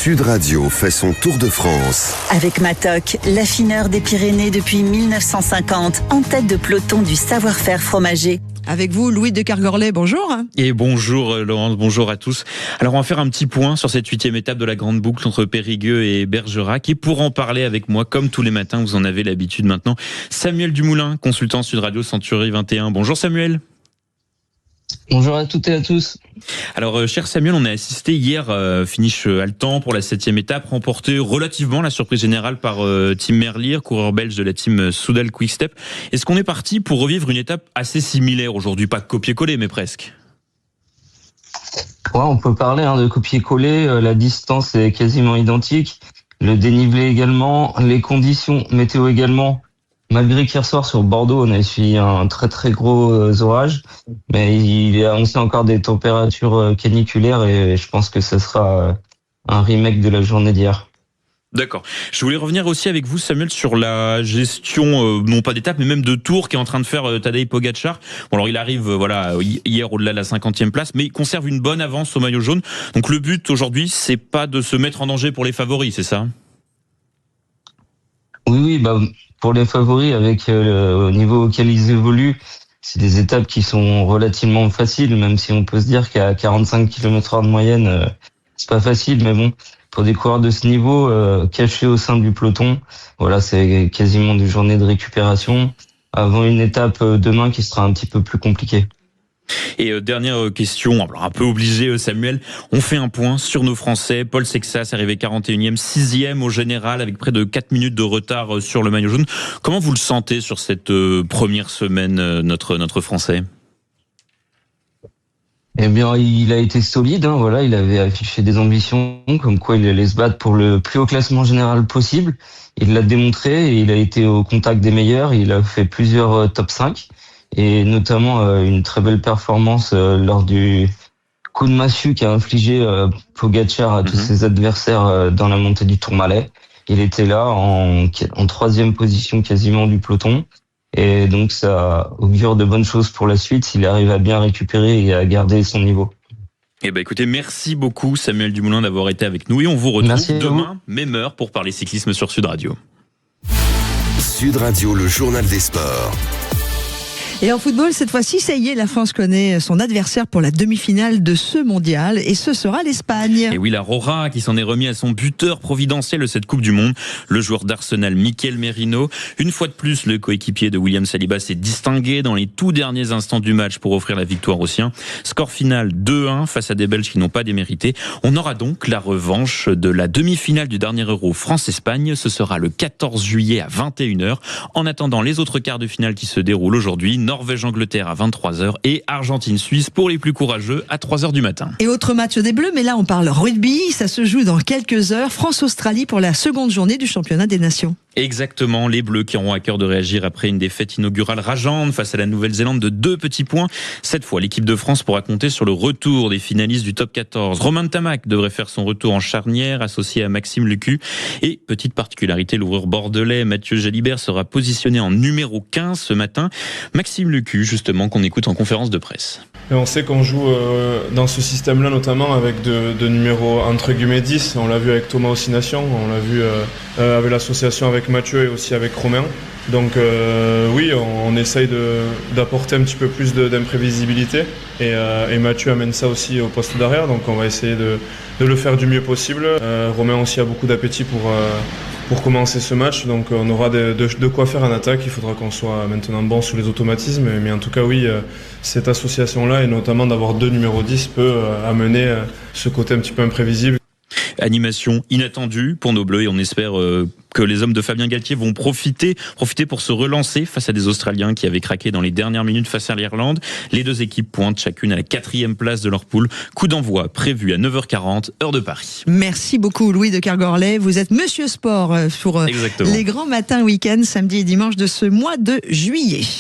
Sud Radio fait son tour de France. Avec Matok, l'affineur des Pyrénées depuis 1950, en tête de peloton du savoir-faire fromager. Avec vous, Louis de Kergorlet, bonjour. Et bonjour Laurence, bonjour à tous. Alors on va faire un petit point sur cette 8e étape de la grande boucle entre Périgueux et Bergerac. Et pour en parler avec moi, comme tous les matins, vous en avez l'habitude maintenant, Samuel Dumoulin, consultant Sud Radio Century 21. Bonjour Samuel. Bonjour à toutes et à tous. Alors, cher Samuel, on a assisté hier finish haletant pour la 7e étape, remportée relativement la surprise générale par Tim Merlier, coureur belge de la team Soudal Quick-Step. Est-ce qu'on est parti pour revivre une étape assez similaire aujourd'hui, pas copier-coller, mais presque? Ouais, on peut parler de copier-coller. La distance est quasiment identique, le dénivelé également, les conditions météo également. Malgré qu'hier soir sur Bordeaux, on a essuyé un très très gros orage, mais on sait encore des températures caniculaires et je pense que ce sera un remake de la journée d'hier. D'accord. Je voulais revenir aussi avec vous, Samuel, sur la gestion, non pas d'étape, mais même de tour qu'est en train de faire Tadej Pogačar. Bon, alors il arrive hier au-delà de la 50e place, mais il conserve une bonne avance au maillot jaune. Donc le but aujourd'hui, c'est pas de se mettre en danger pour les favoris, c'est ça ? Oui, pour les favoris, avec au niveau auquel ils évoluent, c'est des étapes qui sont relativement faciles, même si on peut se dire qu'à 45 km/h de moyenne, c'est pas facile, mais bon, pour des coureurs de ce niveau, cachés au sein du peloton, voilà, c'est quasiment des journées de récupération avant une étape demain qui sera un petit peu plus compliquée. Et dernière question, alors un peu obligé Samuel, on fait un point sur nos Français. Paul Sexas arrivé 41e, 6e au général avec près de 4 minutes de retard sur le maillot jaune. Comment vous le sentez sur cette première semaine, notre Français ? Eh bien, il a été solide, voilà, il avait affiché des ambitions, comme quoi il allait se battre pour le plus haut classement général possible. Il l'a démontré et il a été au contact des meilleurs, il a fait plusieurs top 5. Et notamment une très belle performance lors du coup de massue qu'a infligé Pogačar à tous ses adversaires dans la montée du Tourmalet. Il était là en 3e position quasiment du peloton. Et donc ça augure de bonnes choses pour la suite s'il arrive à bien récupérer et à garder son niveau. Eh ben écoutez, merci beaucoup Samuel Dumoulin d'avoir été avec nous et on vous retrouve demain, même heure, pour parler cyclisme sur Sud Radio. Sud Radio, le journal des sports. Et en football, cette fois-ci, ça y est, la France connaît son adversaire pour la demi-finale de ce mondial, et ce sera l'Espagne. Et oui, la Rora qui s'en est remis à son buteur providentiel de cette Coupe du Monde, le joueur d'Arsenal Mikel Merino. Une fois de plus, le coéquipier de William Saliba s'est distingué dans les tout derniers instants du match pour offrir la victoire aux siens. Score final 2-1 face à des Belges qui n'ont pas démérité. On aura donc la revanche de la demi-finale du dernier Euro France-Espagne. Ce sera le 14 juillet à 21h. En attendant les autres quarts de finale qui se déroulent aujourd'hui, Norvège-Angleterre à 23h et Argentine-Suisse pour les plus courageux à 3h du matin. Et autre match des Bleus, mais là on parle rugby, ça se joue dans quelques heures. France-Australie pour la seconde journée du championnat des nations. Exactement, les Bleus qui auront à cœur de réagir après une défaite inaugurale rageante face à la Nouvelle-Zélande de 2 petits points. Cette fois, l'équipe de France pourra compter sur le retour des finalistes du top 14. Romain Ntamack devrait faire son retour en charnière, associé à Maxime Lucu. Et petite particularité, l'ouvreur bordelais Mathieu Jalibert sera positionné en numéro 15 ce matin. Maxime Lucu, justement, qu'on écoute en conférence de presse. Et on sait qu'on joue dans ce système-là, notamment avec de numéros entre guillemets 10. On l'a vu avec Thomas Ossination, on l'a vu avec l'association avec Mathieu et aussi avec Romain. Donc oui, on essaye d'apporter un petit peu plus d'imprévisibilité et Mathieu amène ça aussi au poste d'arrière, donc on va essayer de le faire du mieux possible. Romain aussi a beaucoup d'appétit pour commencer ce match, donc on aura de quoi faire en attaque. Il faudra qu'on soit maintenant bon sur les automatismes, mais en tout cas oui, cette association-là et notamment d'avoir 2 numéros 10 peut amener ce côté un petit peu imprévisible. Animation inattendue pour nos Bleus et on espère que les hommes de Fabien Galtier vont profiter pour se relancer face à des Australiens qui avaient craqué dans les dernières minutes face à l'Irlande. Les 2 équipes pointent chacune à la 4e place de leur poule. Coup d'envoi prévu à 9h40, heure de Paris. Merci beaucoup Louis de Kergorlet. Vous êtes Monsieur Sport pour les grands matins week-end, samedi et dimanche de ce mois de juillet.